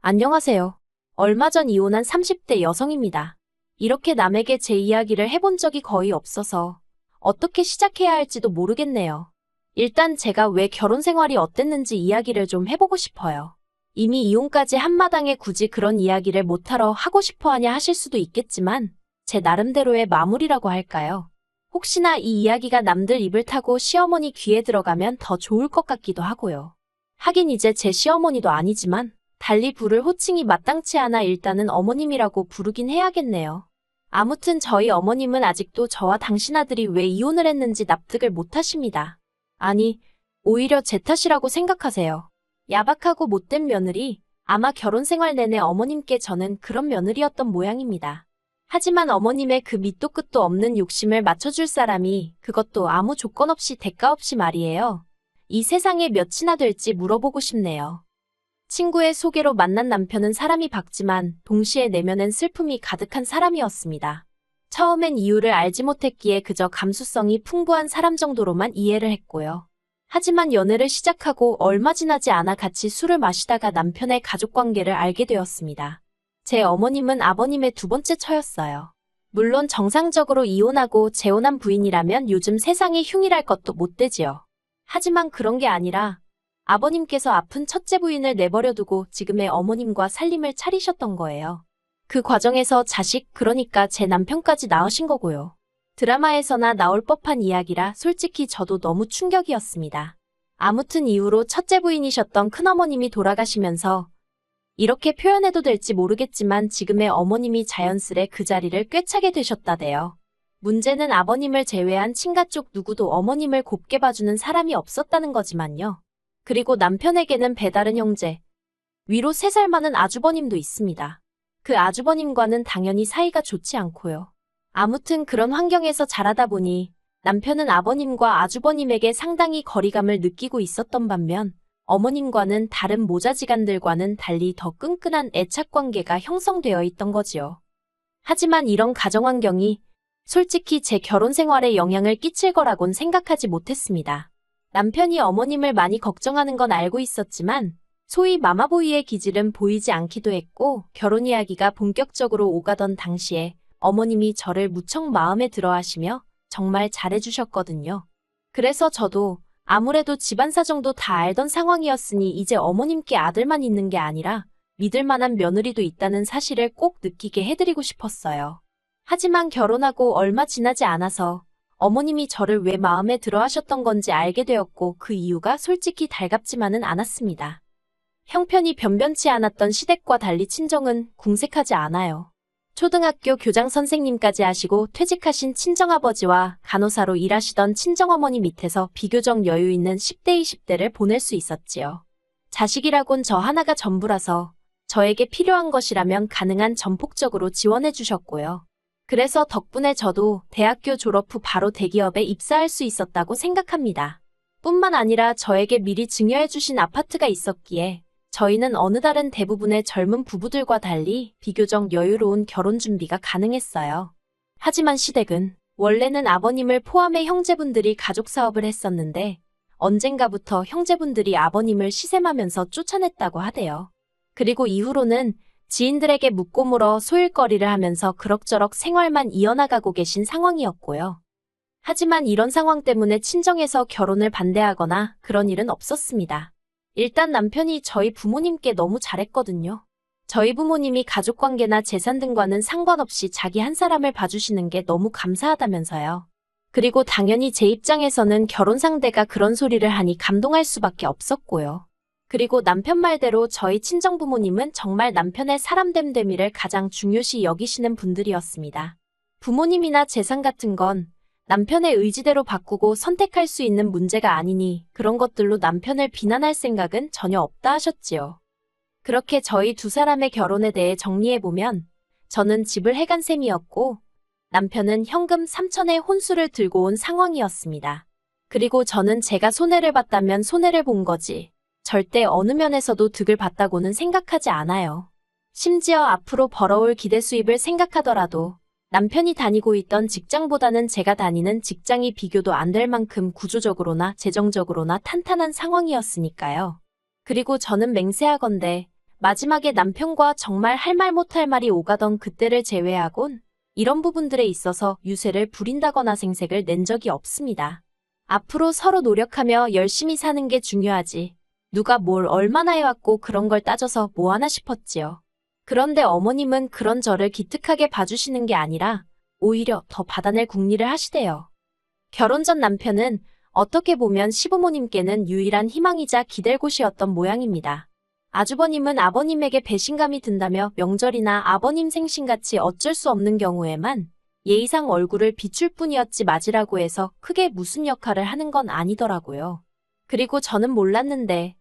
안녕하세요. 얼마 전 이혼한 30대 여성입니다. 이렇게 남에게 제 이야기를 해본 적이 거의 없어서 어떻게 시작해야 할지도 모르겠네요. 일단 제가 왜 결혼 생활이 어땠는지 이야기를 좀 해보고 싶어요. 이미 이혼까지 한마당에 굳이 그런 이야기를 못하러 하고 싶어 하냐 하실 수도 있겠지만 제 나름대로의 마무리라고 할까요? 혹시나 이 이야기가 남들 입을 타고 시어머니 귀에 들어가면 더 좋을 것 같기도 하고요. 하긴 이제 제 시어머니도 아니지만 달리 부를 호칭이 마땅치 않아 일단은 어머님이라고 부르긴 해야겠네요. 아무튼 저희 어머님은 아직도 저와 당신 아들이 왜 이혼을 했는지 납득을 못 하십니다. 아니, 오히려 제 탓이라고 생각하세요. 야박하고 못된 며느리, 아마 결혼 생활 내내 어머님께 저는 그런 며느리였던 모양입니다. 하지만 어머님의 그 밑도 끝도 없는 욕심을 맞춰줄 사람이 그것도 아무 조건 없이 대가 없이 말이에요. 이 세상에 몇이나 될지 물어보고 싶네요. 친구의 소개로 만난 남편은 사람이 밝지만 동시에 내면엔 슬픔이 가득한 사람이었습니다. 처음엔 이유를 알지 못했기에 그저 감수성이 풍부한 사람 정도로만 이해를 했고요. 하지만 연애를 시작하고 얼마 지나지 않아 같이 술을 마시다가 남편의 가족관계를 알게 되었습니다. 제 어머님은 아버님의 두 번째 처였어요. 물론 정상적으로 이혼하고 재혼한 부인이라면 요즘 세상에 흉일할 것도 못 되지요. 하지만 그런 게 아니라 아버님께서 아픈 첫째 부인을 내버려두고 지금의 어머님과 살림을 차리셨던 거예요. 그 과정에서 자식, 그러니까 제 남편까지 낳으신 거고요. 드라마에서나 나올 법한 이야기라 솔직히 저도 너무 충격이었습니다. 아무튼 이후로 첫째 부인이셨던 큰어머님이 돌아가시면서 이렇게 표현해도 될지 모르겠지만 지금의 어머님이 자연스레 그 자리를 꿰차게 되셨다대요. 문제는 아버님을 제외한 친가 쪽 누구도 어머님을 곱게 봐주는 사람이 없었다는 거지만요. 그리고 남편에게는 배다른 형제, 위로 3살 많은 아주버님도 있습니다. 그 아주버님과는 당연히 사이가 좋지 않고요. 아무튼 그런 환경에서 자라다 보니 남편은 아버님과 아주버님에게 상당히 거리감을 느끼고 있었던 반면 어머님과는 다른 모자지간들과는 달리 더 끈끈한 애착관계가 형성되어 있던 거지요. 하지만 이런 가정환경이 솔직히 제 결혼 생활에 영향을 끼칠 거라곤 생각하지 못했습니다. 남편이 어머님을 많이 걱정하는 건 알고 있었지만 소위 마마보이의 기질은 보이지 않기도 했고 결혼 이야기가 본격적으로 오가던 당시에 어머님이 저를 무척 마음에 들어 하시며 정말 잘해주셨거든요. 그래서 저도 아무래도 집안 사정도 다 알던 상황이었으니 이제 어머님께 아들만 있는 게 아니라 믿을 만한 며느리도 있다는 사실을 꼭 느끼게 해드리고 싶었어요. 하지만 결혼하고 얼마 지나지 않아서 어머님이 저를 왜 마음에 들어 하셨던 건지 알게 되었고 그 이유가 솔직히 달갑지만은 않았습니다. 형편이 변변치 않았던 시댁과 달리 친정은 궁색하지 않아요. 초등학교 교장 선생님까지 하시고 퇴직하신 친정아버지와 간호사로 일하시던 친정어머니 밑에서 비교적 여유 있는 10대, 20대를 보낼 수 있었지요. 자식이라곤 저 하나가 전부라서 저에게 필요한 것이라면 가능한 전폭적으로 지원해 주셨고요. 그래서 덕분에 저도 대학교 졸업 후 바로 대기업에 입사할 수 있었다고 생각합니다. 뿐만 아니라 저에게 미리 증여해 주신 아파트가 있었기에 저희는 어느 다른 대부분의 젊은 부부들과 달리 비교적 여유로운 결혼 준비가 가능했어요. 하지만 시댁은 원래는 아버님을 포함해 형제분들이 가족 사업을 했었는데 언젠가부터 형제분들이 아버님을 시샘하면서 쫓아냈다고 하대요. 그리고 이후로는 지인들에게 묻고 물어 소일거리를 하면서 그럭저럭 생활만 이어나가고 계신 상황이었고요. 하지만 이런 상황 때문에 친정에서 결혼을 반대하거나 그런 일은 없었습니다. 일단 남편이 저희 부모님께 너무 잘했거든요. 저희 부모님이 가족관계나 재산 등과는 상관없이 자기 한 사람을 봐주시는 게 너무 감사하다면서요. 그리고 당연히 제 입장에서는 결혼 상대가 그런 소리를 하니 감동할 수밖에 없었고요. 그리고 남편 말대로 저희 친정부모님은 정말 남편의 사람됨됨이를 가장 중요시 여기시는 분들이었습니다. 부모님이나 재산 같은 건 남편의 의지대로 바꾸고 선택할 수 있는 문제가 아니니 그런 것들로 남편을 비난할 생각은 전혀 없다 하셨지요. 그렇게 저희 두 사람의 결혼에 대해 정리해보면 저는 집을 해간 셈이었고 남편은 현금 3천의 혼수를 들고 온 상황이었습니다. 그리고 저는 제가 손해를 봤다면 손해를 본 거지 절대 어느 면에서도 득을 봤다고는 생각하지 않아요. 심지어 앞으로 벌어올 기대 수입을 생각하더라도 남편이 다니고 있던 직장보다는 제가 다니는 직장이 비교도 안 될 만큼 구조적으로나 재정적으로나 탄탄한 상황이었으니까요. 그리고 저는 맹세하건대 마지막에 남편과 정말 할 말 못할 말이 오가던 그때를 제외하곤 이런 부분들에 있어서 유세를 부린다거나 생색을 낸 적이 없습니다. 앞으로 서로 노력하며 열심히 사는 게 중요하지. 누가 뭘 얼마나 해왔고 그런 걸 따져서 뭐 하나 싶었지요. 그런데 어머님은 그런 저를 기특하게 봐주시는 게 아니라 오히려 더 받아낼 궁리를 하시대요. 결혼 전 남편은 어떻게 보면 시부모님께는 유일한 희망이자 기댈 곳이었던 모양입니다. 아주버님은 아버님에게 배신감이 든다며 명절이나 아버님 생신같이 어쩔 수 없는 경우에만 예의상 얼굴을 비출 뿐이었지 맞으라고 해서 크게 무슨 역할을 하는 건 아니더라고요. 그리고 저는 몰랐는데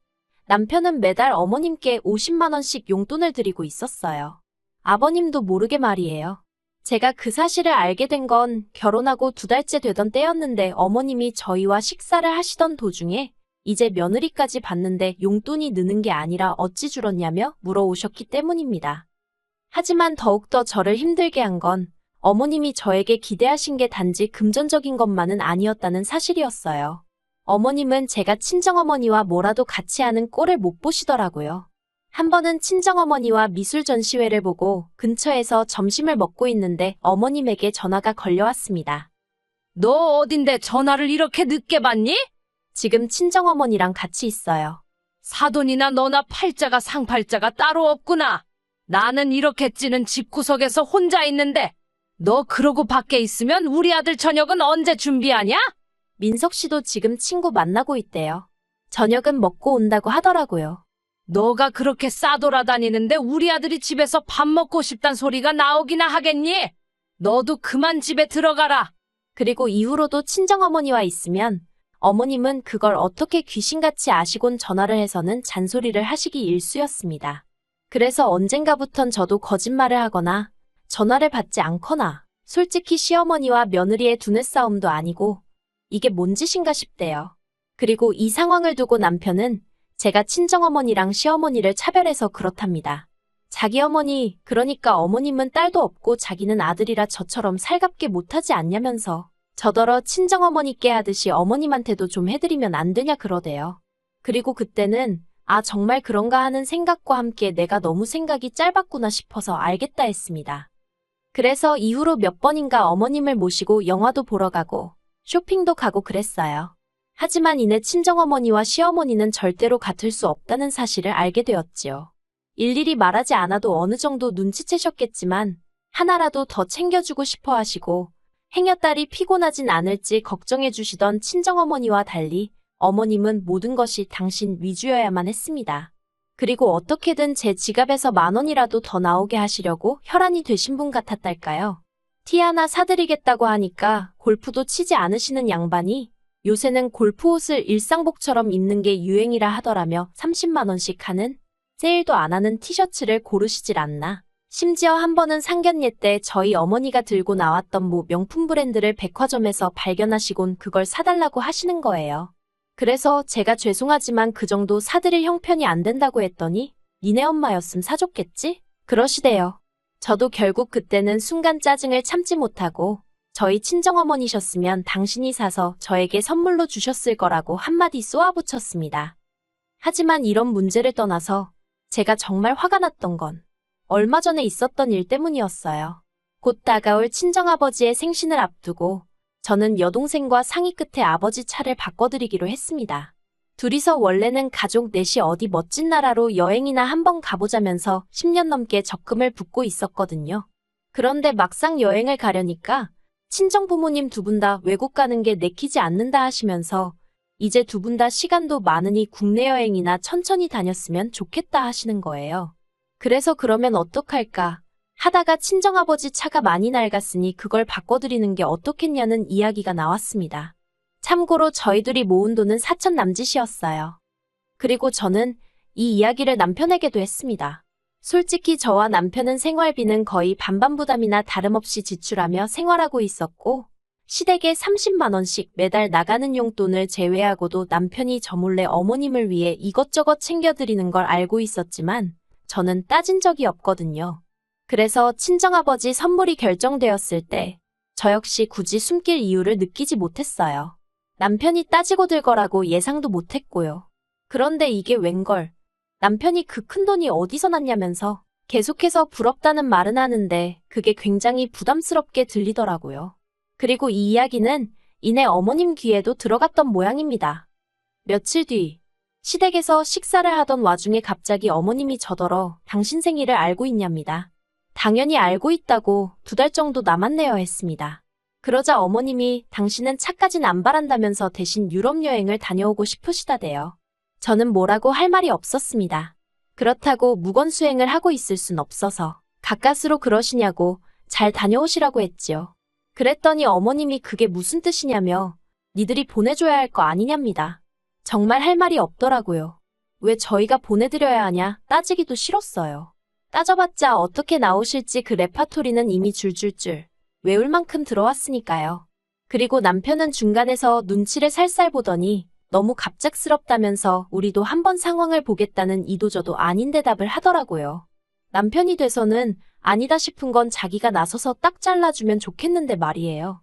남편은 매달 어머님께 50만 원씩 용돈을 드리고 있었어요. 아버님도 모르게 말이에요. 제가 그 사실을 알게 된 건 결혼하고 2달째 되던 때였는데 어머님이 저희와 식사를 하시던 도중에 이제 며느리까지 받는데 용돈이 느는 게 아니라 어찌 줄었냐며 물어오셨기 때문입니다. 하지만 더욱더 저를 힘들게 한 건 어머님이 저에게 기대하신 게 단지 금전적인 것만은 아니었다는 사실이었어요. 어머님은 제가 친정어머니와 뭐라도 같이 하는 꼴을 못 보시더라고요. 한 번은 친정어머니와 미술 전시회를 보고 근처에서 점심을 먹고 있는데 어머님에게 전화가 걸려왔습니다. 너 어딘데 전화를 이렇게 늦게 받니? 지금 친정어머니랑 같이 있어요. 사돈이나 너나 팔자가 상팔자가 따로 없구나. 나는 이렇게 찌는 집구석에서 혼자 있는데 너 그러고 밖에 있으면 우리 아들 저녁은 언제 준비하냐? 민석 씨도 지금 친구 만나고 있대요. 저녁은 먹고 온다고 하더라고요. 너가 그렇게 싸돌아다니는데 우리 아들이 집에서 밥 먹고 싶단 소리가 나오기나 하겠니? 너도 그만 집에 들어가라. 그리고 이후로도 친정어머니와 있으면 어머님은 그걸 어떻게 귀신같이 아시곤 전화를 해서는 잔소리를 하시기 일쑤였습니다. 그래서 언젠가부턴 저도 거짓말을 하거나 전화를 받지 않거나 솔직히 시어머니와 며느리의 두뇌 싸움도 아니고 이게 뭔 짓인가 싶대요. 그리고 이 상황을 두고 남편은 제가 친정어머니랑 시어머니를 차별해서 그렇답니다. 자기 어머니, 그러니까 어머님은 딸도 없고 자기는 아들이라 저처럼 살갑게 못하지 않냐면서 저더러 친정어머니께 하듯이 어머님한테도 좀 해드리면 안 되냐 그러대요. 그리고 그때는 아 정말 그런가 하는 생각과 함께 내가 너무 생각이 짧았구나 싶어서 알겠다 했습니다. 그래서 이후로 몇 번인가 어머님을 모시고 영화도 보러 가고 쇼핑도 가고 그랬어요. 하지만 이내 친정어머니와 시어머니는 절대로 같을 수 없다는 사실을 알게 되었지요. 일일이 말하지 않아도 어느 정도 눈치채셨겠지만 하나라도 더 챙겨주고 싶어 하시고 행여딸이 피곤하진 않을지 걱정해 주시던 친정어머니와 달리 어머님은 모든 것이 당신 위주여야만 했습니다. 그리고 어떻게든 제 지갑에서 10,000원이라도 더 나오게 하시려고 혈안이 되신 분 같았달까요. 티 하나 사드리겠다고 하니까 골프도 치지 않으시는 양반이 요새는 골프 옷을 일상복처럼 입는 게 유행이라 하더라며 30만 원씩 하는 세일도 안 하는 티셔츠를 고르시질 않나. 심지어 한 번은 상견례 때 저희 어머니가 들고 나왔던 뭐 명품 브랜드를 백화점에서 발견하시곤 그걸 사달라고 하시는 거예요. 그래서 제가 죄송하지만 그 정도 사드릴 형편이 안 된다고 했더니 니네 엄마였음 사줬겠지? 그러시대요. 저도 결국 그때는 순간 짜증을 참지 못하고 저희 친정어머니셨으면 당신이 사서 저에게 선물로 주셨을 거라고 한마디 쏘아붙였습니다. 하지만 이런 문제를 떠나서 제가 정말 화가 났던 건 얼마 전에 있었던 일 때문이었어요. 곧 다가올 친정아버지의 생신을 앞두고 저는 여동생과 상의 끝에 아버지 차를 바꿔드리기로 했습니다. 둘이서 원래는 가족 넷이 어디 멋진 나라로 여행이나 한번 가보자면서 10년 넘게 적금을 붓고 있었거든요. 그런데 막상 여행을 가려니까 친정부모님 두 분 다 외국 가는 게 내키지 않는다 하시면서 이제 두 분 다 시간도 많으니 국내 여행이나 천천히 다녔으면 좋겠다 하시는 거예요. 그래서 그러면 어떡할까 하다가 친정아버지 차가 많이 낡았으니 그걸 바꿔드리는 게 어떻겠냐는 이야기가 나왔습니다. 참고로 저희들이 모은 돈은 4천 남짓이었어요. 그리고 저는 이 이야기를 남편에게도 했습니다. 솔직히 저와 남편은 생활비는 거의 반반 부담이나 다름없이 지출하며 생활하고 있었고 시댁에 30만 원씩 매달 나가는 용돈을 제외하고도 남편이 저 몰래 어머님을 위해 이것저것 챙겨드리는 걸 알고 있었지만 저는 따진 적이 없거든요. 그래서 친정아버지 선물이 결정되었을 때 저 역시 굳이 숨길 이유를 느끼지 못했어요. 남편이 따지고 들 거라고 예상도 못했고요. 그런데 이게 웬걸. 남편이 그 큰돈이 어디서 났냐면서 계속해서 부럽다는 말은 하는데 그게 굉장히 부담스럽게 들리더라고요. 그리고 이 이야기는 이내 어머님 귀에도 들어갔던 모양입니다. 며칠 뒤, 시댁에서 식사를 하던 와중에 갑자기 어머님이 저더러 당신 생일을 알고 있냐입니다. 당연히 알고 있다고 2달 정도 남았네요 했습니다. 그러자 어머님이 당신은 차까진 안 바란다면서 대신 유럽 여행을 다녀오고 싶으시다대요. 저는 뭐라고 할 말이 없었습니다. 그렇다고 무건수행을 하고 있을 순 없어서 가까스로 그러시냐고 잘 다녀오시라고 했지요. 그랬더니 어머님이 그게 무슨 뜻이냐며 니들이 보내줘야 할 거 아니냐입니다. 정말 할 말이 없더라고요. 왜 저희가 보내드려야 하냐 따지기도 싫었어요. 따져봤자 어떻게 나오실지 그 레파토리는 이미 줄줄줄 외울 만큼 들어왔으니까요. 그리고 남편은 중간에서 눈치를 살살 보더니 너무 갑작스럽다면서 우리도 한번 상황을 보겠다는 이도저도 아닌 대답을 하더라고요. 남편이 돼서는 아니다 싶은 건 자기가 나서서 딱 잘라주면 좋겠는데 말이에요.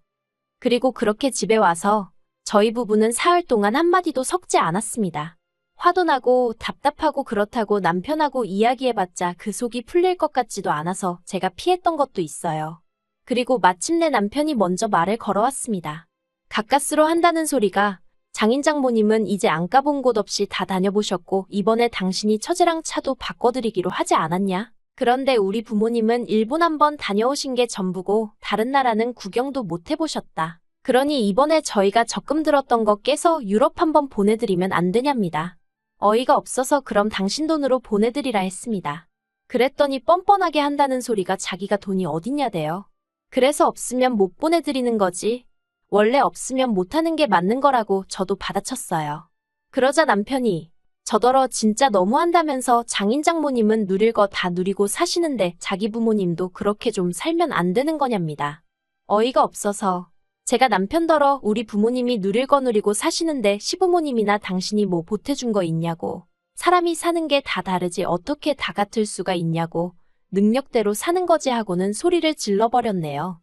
그리고 그렇게 집에 와서 저희 부부는 사흘 동안 한마디도 섞지 않았습니다. 화도 나고 답답하고 그렇다고 남편하고 이야기해봤자 그 속이 풀릴 것 같지도 않아서 제가 피했던 것도 있어요. 그리고 마침내 남편이 먼저 말을 걸어왔습니다. 가까스로 한다는 소리가 장인 장모님은 이제 안 가본 곳 없이 다 다녀보셨고 이번에 당신이 처제랑 차도 바꿔드리기로 하지 않았냐? 그런데 우리 부모님은 일본 한번 다녀오신 게 전부고 다른 나라는 구경도 못 해보셨다. 그러니 이번에 저희가 적금 들었던 거 깨서 유럽 한번 보내드리면 안 되냐입니다. 어이가 없어서 그럼 당신 돈으로 보내드리라 했습니다. 그랬더니 뻔뻔하게 한다는 소리가 자기가 돈이 어딨냐대요. 그래서 없으면 못 보내드리는 거지. 원래 없으면 못하는 게 맞는 거라고 저도 받아쳤어요. 그러자 남편이 저더러 진짜 너무한다면서 장인 장모님은 누릴 거 다 누리고 사시는데 자기 부모님도 그렇게 좀 살면 안 되는 거냐입니다. 어이가 없어서 제가 남편더러 우리 부모님이 누릴 거 누리고 사시는데 시부모님이나 당신이 뭐 보태준 거 있냐고. 사람이 사는 게 다 다르지 어떻게 다 같을 수가 있냐고. 능력대로 사는 거지 하고는 소리를 질러버렸네요.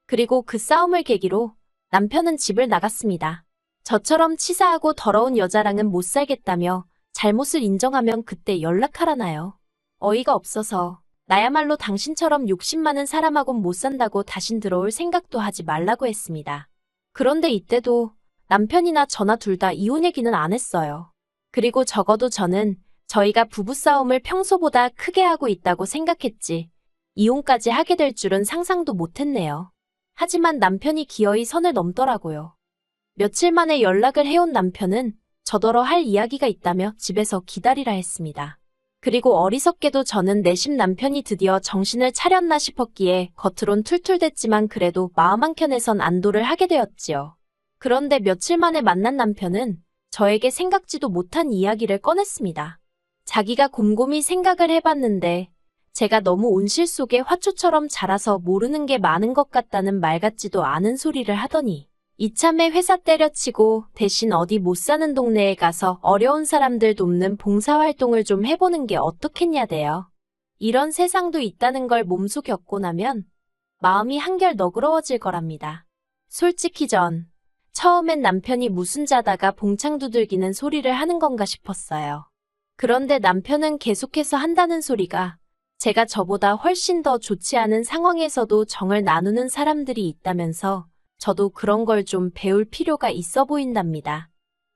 그리고 그 싸움을 계기로 남편은 집을 나갔습니다. 저처럼 치사하고 더러운 여자랑은 못 살겠다며 잘못을 인정하면 그때 연락하라나요. 어이가 없어서 나야말로 당신처럼 욕심 많은 사람하곤 못 산다고 다신 들어올 생각도 하지 말라고 했습니다. 그런데 이때도 남편이나 저나 둘 다 이혼 얘기는 안 했어요. 그리고 적어도 저는 저희가 부부싸움을 평소보다 크게 하고 있다고 생각했지 이혼까지 하게 될 줄은 상상도 못했네요. 하지만 남편이 기어이 선을 넘더라고요. 며칠 만에 연락을 해온 남편은 저더러 할 이야기가 있다며 집에서 기다리라 했습니다. 그리고 어리석게도 저는 내심 남편이 드디어 정신을 차렸나 싶었기에 겉으론 툴툴댔지만 그래도 마음 한켠에선 안도를 하게 되었지요. 그런데 며칠 만에 만난 남편은 저에게 생각지도 못한 이야기를 꺼냈습니다. 자기가 곰곰이 생각을 해봤는데 제가 너무 온실 속의 화초처럼 자라서 모르는 게 많은 것 같다는 말 같지도 않은 소리를 하더니 이참에 회사 때려치고 대신 어디 못 사는 동네에 가서 어려운 사람들 돕는 봉사활동을 좀 해보는 게 어떻겠냐대요. 이런 세상도 있다는 걸 몸소 겪고 나면 마음이 한결 너그러워질 거랍니다. 솔직히 처음엔 남편이 무슨 자다가 봉창 두들기는 소리를 하는 건가 싶었어요. 그런데 남편은 계속해서 한다는 소리가 제가 저보다 훨씬 더 좋지 않은 상황에서도 정을 나누는 사람들이 있다면서 저도 그런 걸 좀 배울 필요가 있어 보인답니다.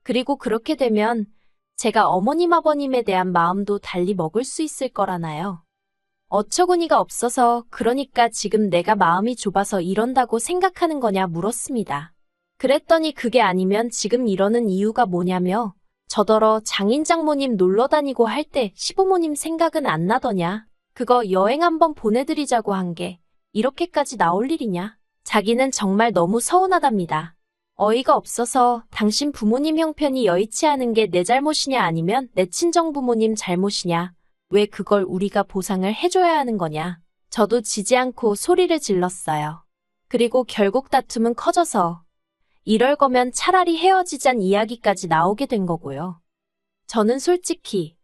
그리고 그렇게 되면 제가 어머님 아버님에 대한 마음도 달리 먹을 수 있을 거라나요. 어처구니가 없어서 그러니까 지금 내가 마음이 좁아서 이런다고 생각하는 거냐 물었습니다. 그랬더니 그게 아니면 지금 이러는 이유가 뭐냐며 저더러 장인 장모님 놀러 다니고 할 때 시부모님 생각은 안 나더냐. 그거 여행 한번 보내드리자고 한 게 이렇게까지 나올 일이냐. 자기는 정말 너무 서운하답니다. 어이가 없어서 당신 부모님 형편이 여의치 않은 게 내 잘못이냐 아니면 내 친정부모님 잘못이냐. 왜 그걸 우리가 보상을 해줘야 하는 거냐. 저도 지지 않고 소리를 질렀어요. 그리고 결국 다툼은 커져서 이럴 거면 차라리 헤어지잔 이야기까지 나오게 된 거고요. 저는 솔직히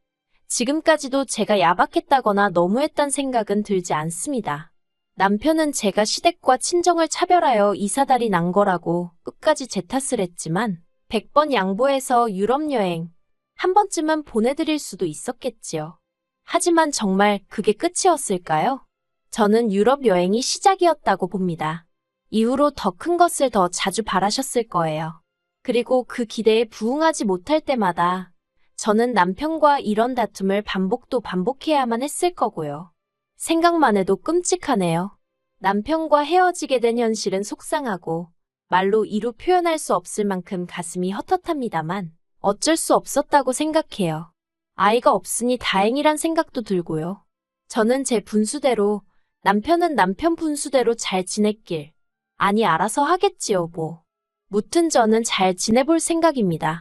지금까지도 제가 야박했다거나 너무했단 생각은 들지 않습니다. 남편은 제가 시댁과 친정을 차별하여 이사달이 난 거라고 끝까지 제 탓을 했지만 100번 양보해서 유럽 여행 한 번쯤은 보내드릴 수도 있었겠지요. 하지만 정말 그게 끝이었을까요? 저는 유럽 여행이 시작이었다고 봅니다. 이후로 더 큰 것을 더 자주 바라셨을 거예요. 그리고 그 기대에 부응하지 못할 때마다 저는 남편과 이런 다툼을 반복도 반복해야만 했을 거고요. 생각만 해도 끔찍하네요. 남편과 헤어지게 된 현실은 속상하고 말로 이루 표현할 수 없을 만큼 가슴이 헛헛합니다만 어쩔 수 없었다고 생각해요. 아이가 없으니 다행이란 생각도 들고요. 저는 제 분수대로, 남편은 남편 분수대로 잘 지냈길. 아니 알아서 하겠지요 뭐. 무튼 저는 잘 지내볼 생각입니다.